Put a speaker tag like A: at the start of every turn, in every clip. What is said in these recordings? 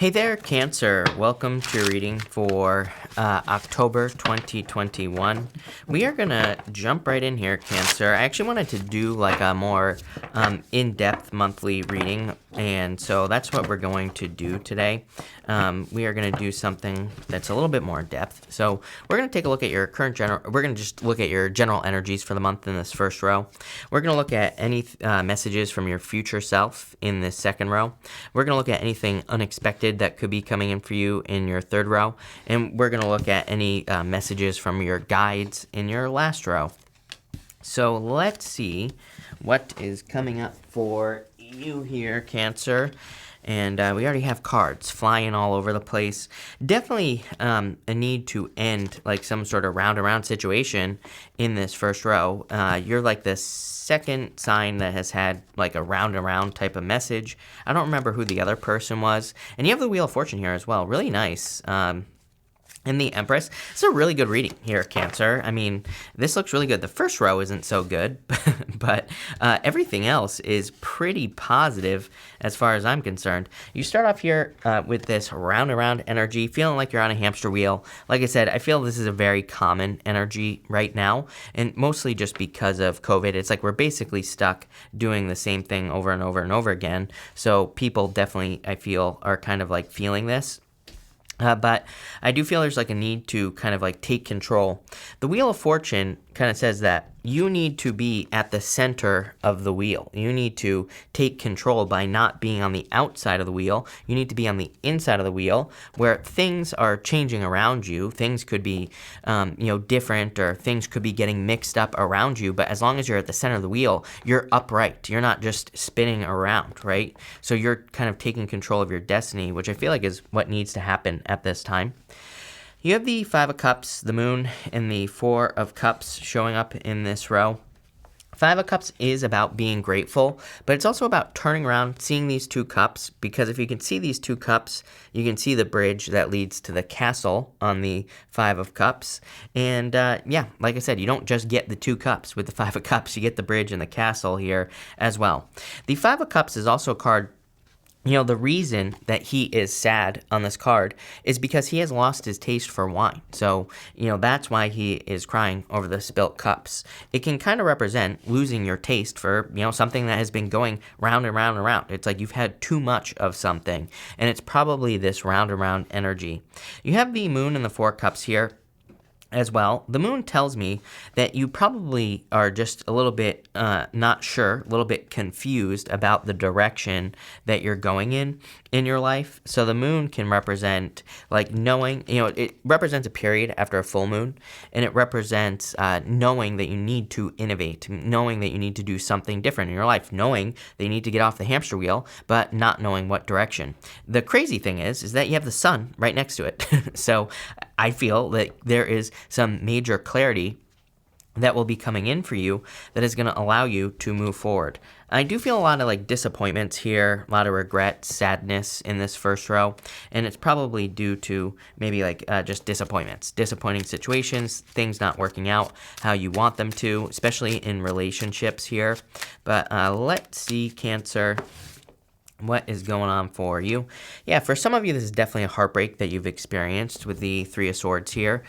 A: Hey there, Cancer. Welcome to your reading for October 2021. We are going to jump right in here, Cancer. I actually wanted to do like a more in-depth monthly reading, and so that's what we're going to do today. We are going to do something that's a little bit more in depth. So we're going to take a look at your current we're going to just look at your general energies for the month in this first row. We're going to look at any messages from your future self in this second row. We're going to look at anything unexpected that could be coming in for you in your third row, and we're going to look at any messages from your guides in your last row. So let's see what is coming up for you here, Cancer. And we already have cards flying all over the place. Definitely a need to end like some sort of round-around situation in this first row. You're like the second sign that has had like a round-around type of message. I don't remember who the other person was. And you have the Wheel of Fortune here as well. Really nice. And the Empress. It's a really good reading here, Cancer. I mean, this looks really good. The first row isn't so good, but everything else is pretty positive as far as I'm concerned. You start off here with this round-around energy, feeling like you're on a hamster wheel. Like I said, I feel this is a very common energy right now, and mostly just because of COVID. It's like we're basically stuck doing the same thing over and over and over again. So people definitely, I feel, are kind of like feeling this. But I do feel there's like a need to kind of like take control. The Wheel of Fortune kind of says that you need to be at the center of the wheel. You need to take control by not being on the outside of the wheel. You need to be on the inside of the wheel where things are changing around you. Things could be, different, or things could be getting mixed up around you. But as long as you're at the center of the wheel, you're upright. You're not just spinning around, right? So you're kind of taking control of your destiny, which I feel like is what needs to happen at this time. You have the Five of Cups, the Moon, and the Four of Cups showing up in this row. Five of Cups is about being grateful, but it's also about turning around, seeing these two cups, because if you can see these two cups, you can see the bridge that leads to the castle on the Five of Cups. And like I said, you don't just get the two cups with the Five of Cups, you get the bridge and the castle here as well. The Five of Cups is also a card. The reason that he is sad on this card is because he has lost his taste for wine. So, that's why he is crying over the spilt cups. It can kind of represent losing your taste for, something that has been going round and round and round. It's like you've had too much of something, and it's probably this round and round energy. You have the Moon and the Four Cups here as well. The Moon tells me that you probably are just a little bit not sure, a little bit confused about the direction that you're going in your life. So the Moon can represent like knowing, it represents a period after a full moon, and it represents knowing that you need to innovate, knowing that you need to do something different in your life, knowing that you need to get off the hamster wheel, but not knowing what direction. The crazy thing is that you have the sun right next to it. So I feel that there is some major clarity that will be coming in for you that is going to allow you to move forward. I do feel a lot of like disappointments here, a lot of regret, sadness in this first row, and it's probably due to maybe like just disappointments, disappointing situations, things not working out how you want them to, especially in relationships here. But let's see, Cancer, what is going on for you? Yeah, for some of you, this is definitely a heartbreak that you've experienced with the Three of Swords here.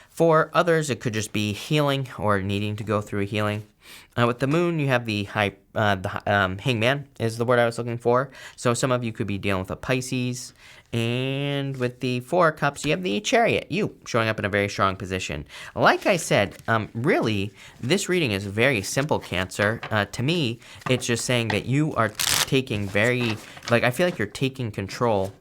A: For others, it could just be healing or needing to go through healing. With the Moon, you have the Hangman is the word I was looking for. So some of you could be dealing with a Pisces. And with the Four of Cups, you have the Chariot, you showing up in a very strong position. Like I said, really, this reading is very simple, Cancer. To me, it's just saying that you are taking I feel like you're taking control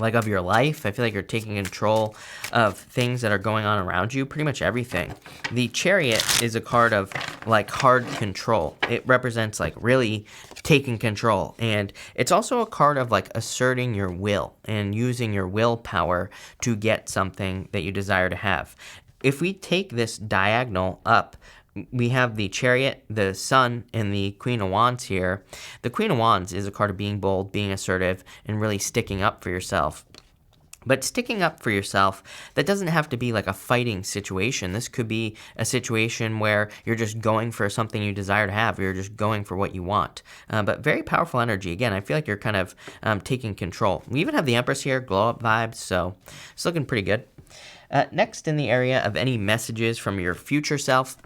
A: of your life. I feel like you're taking control of things that are going on around you, pretty much everything. The Chariot is a card of like hard control. It represents like really taking control. And it's also a card of like asserting your will and using your willpower to get something that you desire to have. If we take this diagonal up, we have the Chariot, the Sun, and the Queen of Wands here. The Queen of Wands is a card of being bold, being assertive, and really sticking up for yourself. But sticking up for yourself, that doesn't have to be like a fighting situation. This could be a situation where you're just going for something you desire to have, or you're just going for what you want. But very powerful energy. Again, I feel like you're kind of taking control. We even have the Empress here, glow up vibes, so it's looking pretty good. Next, in the area of any messages from your future self,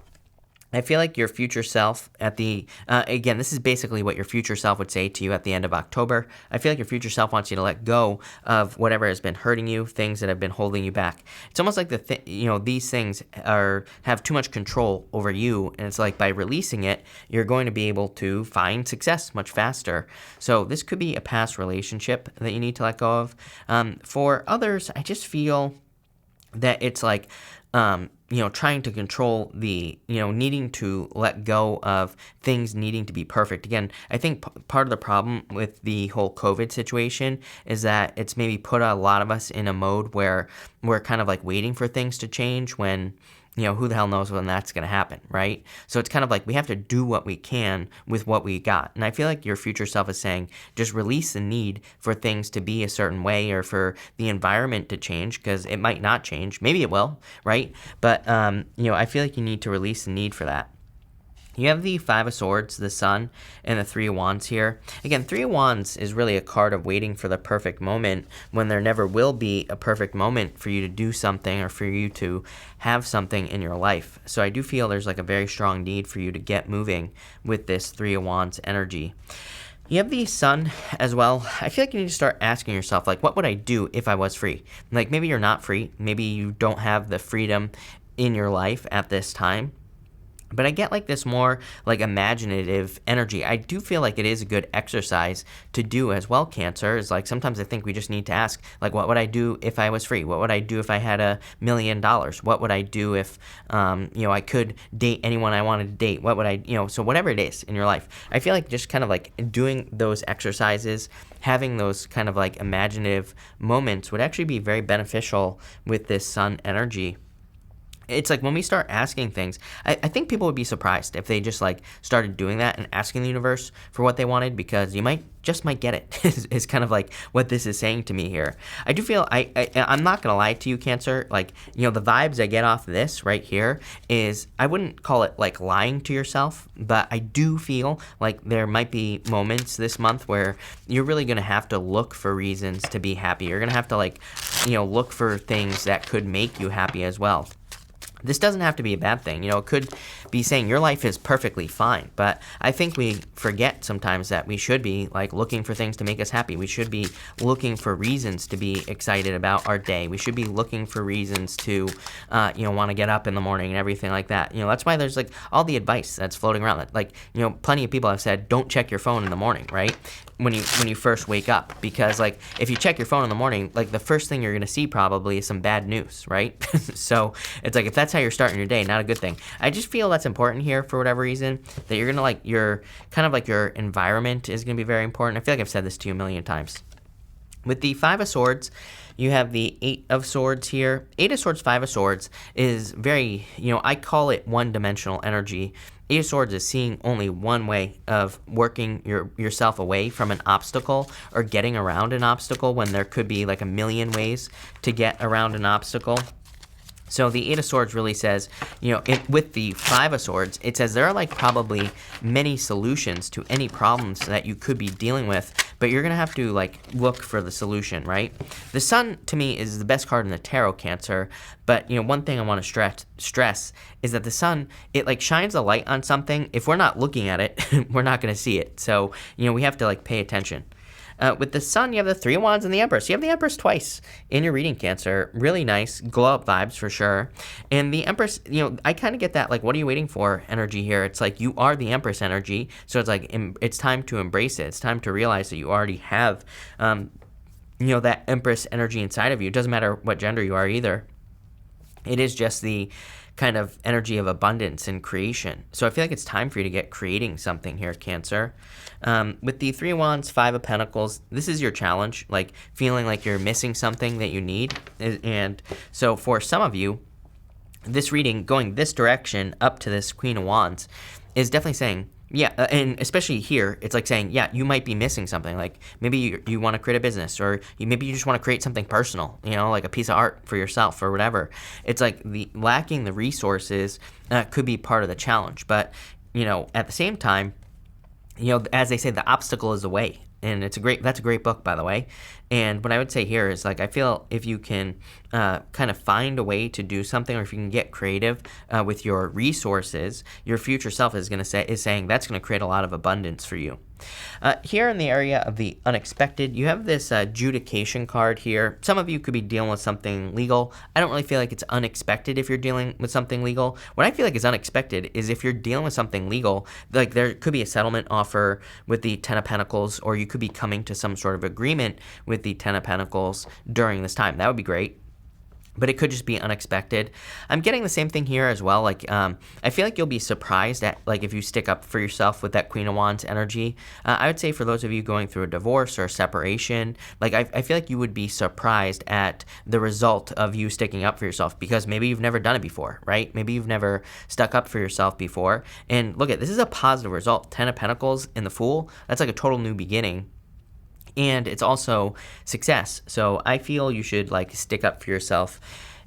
A: I feel like your future self again, this is basically what your future self would say to you at the end of October. I feel like your future self wants you to let go of whatever has been hurting you, things that have been holding you back. It's almost like these things have too much control over you, and it's like by releasing it, you're going to be able to find success much faster. So this could be a past relationship that you need to let go of. For others, I just feel that it's like, trying to control needing to let go of things needing to be perfect. Again, I think part of the problem with the whole COVID situation is that it's maybe put a lot of us in a mode where we're kind of like waiting for things to change when, who the hell knows when that's going to happen, right? So it's kind of like we have to do what we can with what we got. And I feel like your future self is saying, just release the need for things to be a certain way or for the environment to change, because it might not change. Maybe it will, right? But, I feel like you need to release the need for that. You have the Five of Swords, the Sun, and the Three of Wands here. Again, Three of Wands is really a card of waiting for the perfect moment when there never will be a perfect moment for you to do something or for you to have something in your life. So I do feel there's like a very strong need for you to get moving with this Three of Wands energy. You have the Sun as well. I feel like you need to start asking yourself, like, what would I do if I was free? Like, maybe you're not free. Maybe you don't have the freedom in your life at this time. But I get like this more like imaginative energy. I do feel like it is a good exercise to do as well, Cancer. Is like sometimes I think we just need to ask, like, what would I do if I was free? What would I do if I had $1 million? What would I do if, I could date anyone I wanted to date? What would I, so whatever it is in your life. I feel like just kind of like doing those exercises, having those kind of like imaginative moments would actually be very beneficial with this Sun energy. It's like when we start asking things, I think people would be surprised if they just like started doing that and asking the universe for what they wanted, because you might get it is kind of like what this is saying to me here. I do feel I'm not gonna lie to you, Cancer, like, the vibes I get off this right here is, I wouldn't call it like lying to yourself, but I do feel like there might be moments this month where you're really gonna have to look for reasons to be happy. You're gonna have to like, look for things that could make you happy as well. This doesn't have to be a bad thing. It could be saying your life is perfectly fine. But I think we forget sometimes that we should be like looking for things to make us happy. We should be looking for reasons to be excited about our day. We should be looking for reasons to, want to get up in the morning and everything like that. That's why there's like all the advice that's floating around. Like, plenty of people have said, don't check your phone in the morning, right? When you first wake up, because like if you check your phone in the morning, like the first thing you're gonna see probably is some bad news, right? So it's like if that's how you're starting your day, not a good thing. I just feel that's important here for whatever reason, that you're gonna like your environment is gonna be very important. I feel like I've said this to you a million times. With the Five of Swords, you have the Eight of Swords here. Eight of Swords, Five of Swords is very, I call it one-dimensional energy. Eight of Swords is seeing only one way of working yourself away from an obstacle or getting around an obstacle when there could be like a million ways to get around an obstacle. So the Eight of Swords really says, with the Five of Swords, it says there are like probably many solutions to any problems that you could be dealing with, but you're going to have to like look for the solution, right? The Sun to me is the best card in the tarot, Cancer, but one thing I want to stress is that the Sun, it like shines a light on something. If we're not looking at it, we're not going to see it. So, we have to like pay attention. With the Sun, you have the Three of Wands and the Empress. You have the Empress twice in your reading, Cancer. Really nice glow-up vibes for sure. And the Empress, I kind of get that, like, what are you waiting for energy here? It's like you are the Empress energy, so it's like it's time to embrace it. It's time to realize that you already have, that Empress energy inside of you. It doesn't matter what gender you are either. It is just the kind of energy of abundance and creation. So I feel like it's time for you to get creating something here, Cancer. With the Three of Wands, Five of Pentacles, this is your challenge, like feeling like you're missing something that you need. And so for some of you, this reading going this direction up to this Queen of Wands is definitely saying Yeah, and especially here, it's like saying, yeah, you might be missing something. Like maybe you want to create a business, or maybe you just want to create something personal, like a piece of art for yourself or whatever. It's like the lacking the resources could be part of the challenge. But, at the same time, as they say, the obstacle is the way. And that's a great book, by the way. And what I would say here is, like, I feel if you can kind of find a way to do something, or if you can get creative with your resources, your future self is saying that's going to create a lot of abundance for you. Here in the area of the unexpected, you have this adjudication card here. Some of you could be dealing with something legal. I don't really feel like it's unexpected if you're dealing with something legal. What I feel like is unexpected is if you're dealing with something legal, like there could be a settlement offer with the Ten of Pentacles, or you could be coming to some sort of agreement with the Ten of Pentacles during this time. That would be great. But it could just be unexpected. I'm getting the same thing here as well. Like, I feel like you'll be surprised at, like, if you stick up for yourself with that Queen of Wands energy. I would say for those of you going through a divorce or a separation, like, I feel like you would be surprised at the result of you sticking up for yourself, because maybe you've never done it before, right? Maybe you've never stuck up for yourself before. And look this is a positive result. Ten of Pentacles and the Fool, that's like a total new beginning. And it's also success. So I feel you should stick up for yourself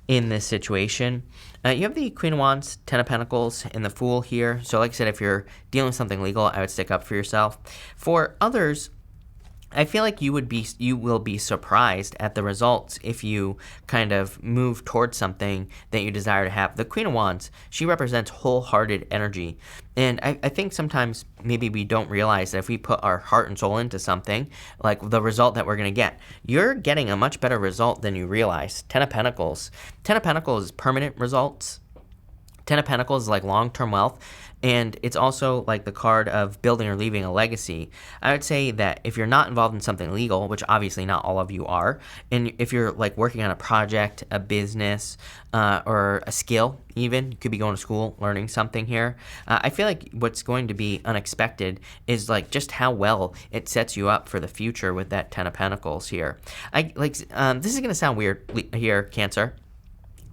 A: in this situation. You have the Queen of Wands, Ten of Pentacles, and the Fool here. So like I said, if you're dealing with something legal, I would stick up for yourself. For others, I feel like you will be surprised at the results if you kind of move towards something that you desire to have. The Queen of Wands, she represents wholehearted energy. And I think sometimes maybe we don't realize that if we put our heart and soul into something, like the result that we're going to get, you're getting a much better result than you realize. Ten of Pentacles. Ten of Pentacles is permanent results. Ten of Pentacles is like long-term wealth, and it's also like the card of building or leaving a legacy. I would say that if you're not involved in something legal, which obviously not all of you are, and if you're like working on a project, a business, or a skill even, you could be going to school, learning something here. I feel like what's going to be unexpected is like just how well it sets you up for the future with that Ten of Pentacles here. This is going to sound weird here, Cancer.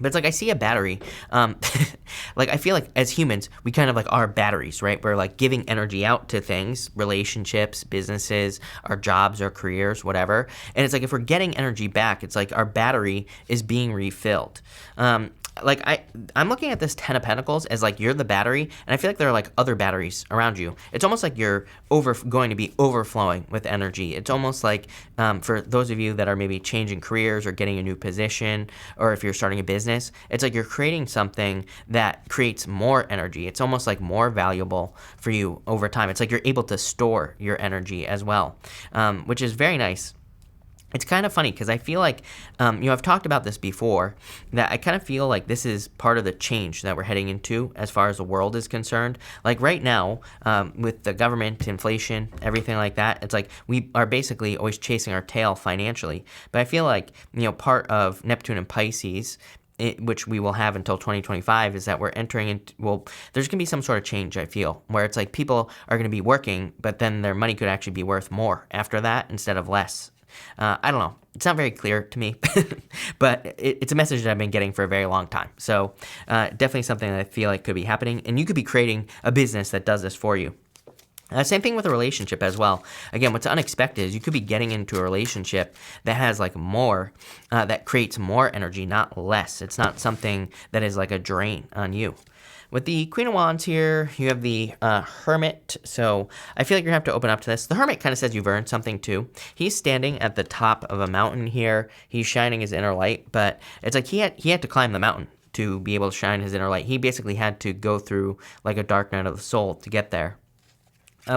A: But it's like I see a battery. Like I feel like as humans, we kind of like are batteries, right? We're like giving energy out to things, relationships, businesses, our jobs, our careers, whatever. And it's like if we're getting energy back, it's like our battery is being refilled. I'm looking at this Ten of Pentacles as like you're the battery, and I feel like there are like other batteries around you. It's almost like you're going to be overflowing with energy. It's almost like for those of you that are maybe changing careers or getting a new position, or if you're starting a business, it's like you're creating something that creates more energy. It's almost like more valuable for you over time. It's like you're able to store your energy as well, which is very nice. It's kind of funny because I feel like, I've talked about this before, that I kind of feel like this is part of the change that we're heading into as far as the world is concerned. Like right now, with the government, inflation, everything like that, it's like we are basically always chasing our tail financially. But I feel like, part of Neptune and Pisces, which we will have until 2025, is that we're entering into, there's going to be some sort of change, I feel, where it's like people are going to be working, but then their money could actually be worth more after that instead of less. I don't know. It's not very clear to me, but it's a message that I've been getting for a very long time. So definitely something that I feel like could be happening, and you could be creating a business that does this for you. Same thing with a relationship as well. Again, what's unexpected is you could be getting into a relationship that has like more, that creates more energy, not less. It's not something that is like a drain on you. With the Queen of Wands here, you have the Hermit. So I feel like you're going to have to open up to this. The Hermit kind of says you've earned something too. He's standing at the top of a mountain here. He's shining his inner light, but it's like he had to climb the mountain to be able to shine his inner light. He basically had to go through like a dark night of the soul to get there.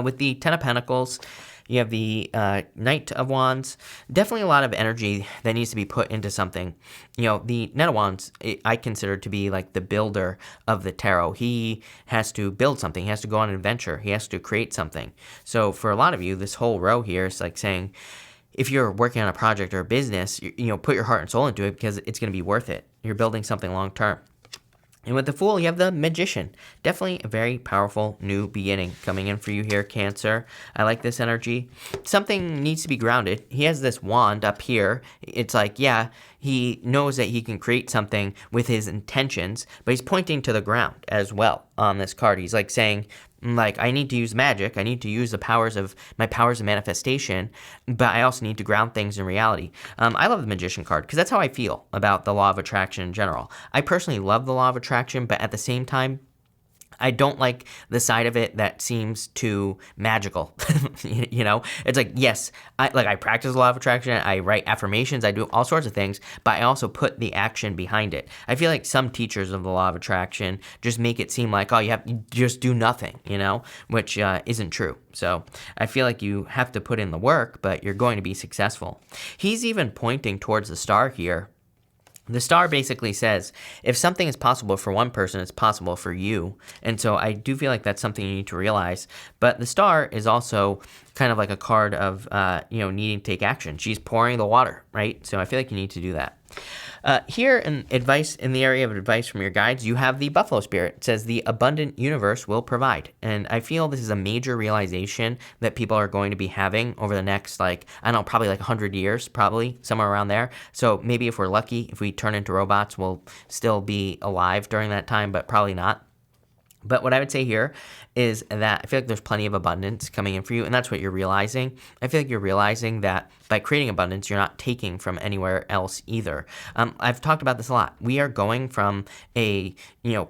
A: With the Ten of Pentacles, you have the Knight of Wands. Definitely a lot of energy that needs to be put into something. The Knight of Wands, I consider to be like the builder of the tarot. He has to build something. He has to go on an adventure. He has to create something. So for a lot of you, this whole row here is like saying, if you're working on a project or a business, put your heart and soul into it because it's going to be worth it. You're building something long term. And with the Fool, you have the Magician. Definitely a very powerful new beginning coming in for you here, Cancer. I like this energy. Something needs to be grounded. He has this wand up here. It's like, yeah, he knows that he can create something with his intentions, but he's pointing to the ground as well on this card. He's like saying, like, I need to use magic. I need to use my powers of manifestation, but I also need to ground things in reality. I love the Magician card because that's how I feel about the law of attraction in general. I personally love the law of attraction, but at the same time, I don't like the side of it that seems too magical. It's like, yes, I practice the law of attraction. I write affirmations. I do all sorts of things, but I also put the action behind it. I feel like some teachers of the law of attraction just make it seem like, you just do nothing, which isn't true. So I feel like you have to put in the work, but you're going to be successful. He's even pointing towards the star here. The star basically says, if something is possible for one person, it's possible for you. And so I do feel like that's something you need to realize. But the star is also kind of like a card of, needing to take action. She's pouring the water, right? So I feel like you need to do that. Here in the area of advice from your guides, you have the Buffalo Spirit. It says the abundant universe will provide. And I feel this is a major realization that people are going to be having over the next, probably 100 years, probably somewhere around there. So maybe if we're lucky, if we turn into robots, we'll still be alive during that time, but probably not. But what I would say here is that I feel like there's plenty of abundance coming in for you, and that's what you're realizing. I feel like you're realizing that by creating abundance, you're not taking from anywhere else either. I've talked about this a lot. We are going from a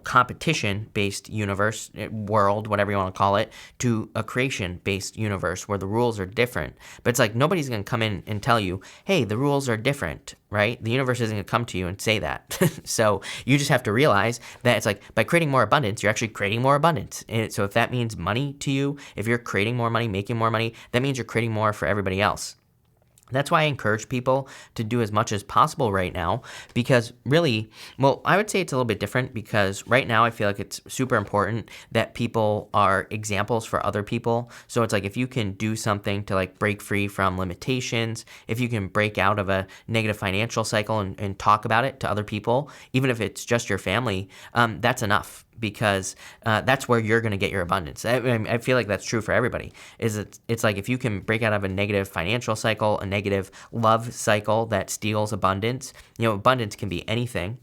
A: competition-based universe, world, whatever you want to call it, to a creation-based universe where the rules are different. But it's like nobody's going to come in and tell you, hey, the rules are different, right? The universe isn't going to come to you and say that. So you just have to realize that it's like by creating more abundance, you're actually creating more abundance. And so if that means money to you, if you're creating more money, making more money, that means you're creating more for everybody else. That's why I encourage people to do as much as possible right now, because really, I would say it's a little bit different because right now I feel like it's super important that people are examples for other people. So it's like if you can do something to break free from limitations, if you can break out of a negative financial cycle and talk about it to other people, even if it's just your family, that's enough. Because that's where you're going to get your abundance. I feel like that's true for everybody. It's like if you can break out of a negative financial cycle, a negative love cycle that steals abundance, abundance can be anything.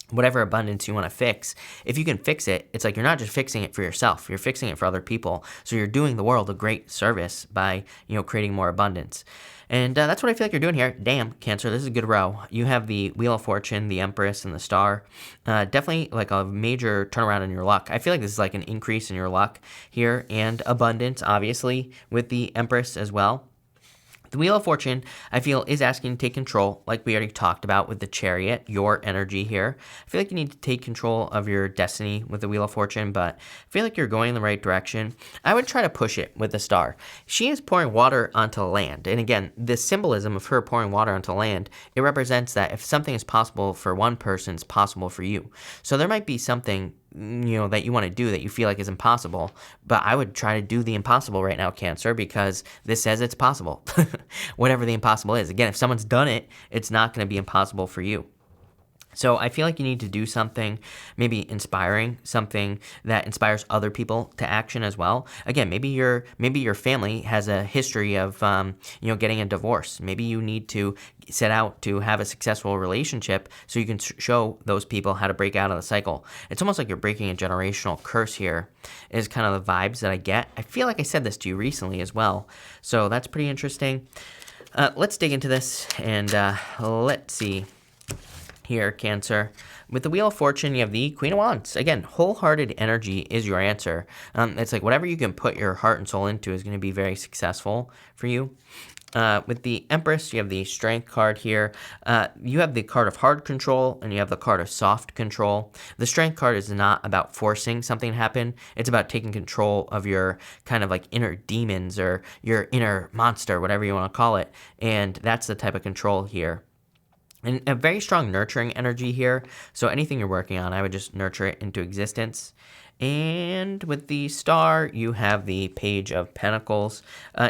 A: Whatever abundance you want to fix, if you can fix it, it's like you're not just fixing it for yourself, you're fixing it for other people. So you're doing the world a great service by, creating more abundance. And that's what I feel like you're doing here. Damn, Cancer, this is a good row. You have the Wheel of Fortune, the Empress, and the Star. Definitely like a major turnaround in your luck. I feel like this is like an increase in your luck here, and abundance, obviously, with the Empress as well. The Wheel of Fortune, I feel, is asking to take control, like we already talked about with the Chariot, your energy here. I feel like you need to take control of your destiny with the Wheel of Fortune, but I feel like you're going in the right direction. I would try to push it with the Star. She is pouring water onto land. And again, the symbolism of her pouring water onto land, it represents that if something is possible for one person, it's possible for you. So there might be something that you want to do that you feel like is impossible, but I would try to do the impossible right now, Cancer, because this says it's possible. Whatever the impossible is. Again, if someone's done it, it's not going to be impossible for you. So I feel like you need to do something maybe inspiring, something that inspires other people to action as well. Again, maybe your family has a history of getting a divorce. Maybe you need to set out to have a successful relationship so you can show those people how to break out of the cycle. It's almost like you're breaking a generational curse here, is kind of the vibes that I get. I feel like I said this to you recently as well. So that's pretty interesting. Let's dig into this and let's see. Here, Cancer. With the Wheel of Fortune, you have the Queen of Wands. Again, wholehearted energy is your answer. It's like whatever you can put your heart and soul into is going to be very successful for you. With the Empress, you have the Strength card here. You have the card of hard control, and you have the card of soft control. The Strength card is not about forcing something to happen. It's about taking control of your kind of like inner demons or your inner monster, whatever you want to call it. And that's the type of control here. And a very strong nurturing energy here. So anything you're working on, I would just nurture it into existence. And with the star, you have the Page of Pentacles.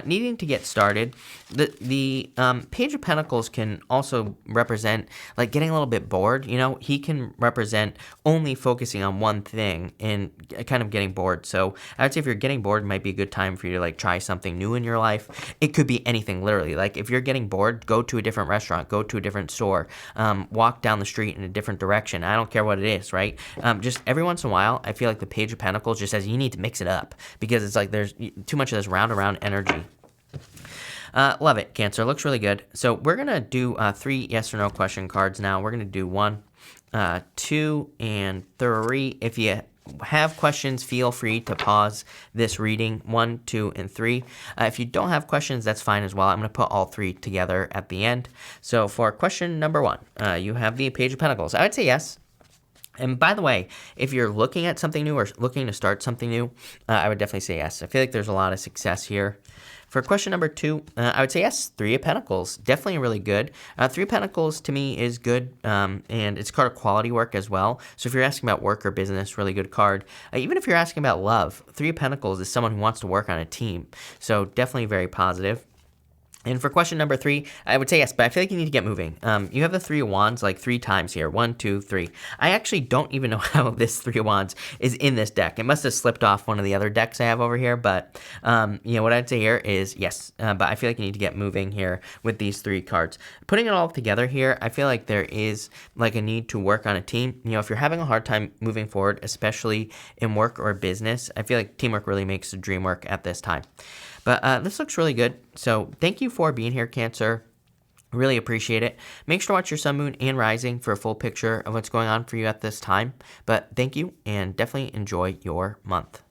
A: Needing to get started. The Page of Pentacles can also represent like getting a little bit bored. You know, he can represent only focusing on one thing and kind of getting bored. So I would say if you're getting bored, it might be a good time for you to like try something new in your life. It could be anything, literally. Like if you're getting bored, go to a different restaurant, go to a different store, walk down the street in a different direction. I don't care what it is, right? Just every once in a while, I feel like the Page of Pentacles just says you need to mix it up because it's like there's too much of this round around energy. Love it, Cancer. Looks really good. So we're going to do 3 yes or no question cards now. We're going to do 1, 2, and 3. If you have questions, feel free to pause this reading. 1, 2, and 3. If you don't have questions, that's fine as well. I'm going to put all 3 together at the end. So for question number 1, you have the Page of Pentacles. I would say yes. And by the way, if you're looking at something new or looking to start something new, I would definitely say yes. I feel like there's a lot of success here. For question number 2, I would say yes, 3 of Pentacles. Definitely really good. 3 of Pentacles to me is good, and it's a card of quality work as well. So if you're asking about work or business, really good card. Even if you're asking about love, 3 of Pentacles is someone who wants to work on a team. So definitely very positive. And for question number 3, I would say yes, but I feel like you need to get moving. You have the 3 of Wands like 3 times here. 1, 2, 3. I actually don't even know how this 3 of Wands is in this deck. It must have slipped off one of the other decks I have over here, but what I'd say here is yes. But I feel like you need to get moving here with these 3 cards. Putting it all together here, I feel like there is like a need to work on a team. You know, if you're having a hard time moving forward, especially in work or business, I feel like teamwork really makes the dream work at this time. But this looks really good. So thank you for being here, Cancer. Really appreciate it. Make sure to watch your sun, moon, and rising for a full picture of what's going on for you at this time. But thank you, and definitely enjoy your month.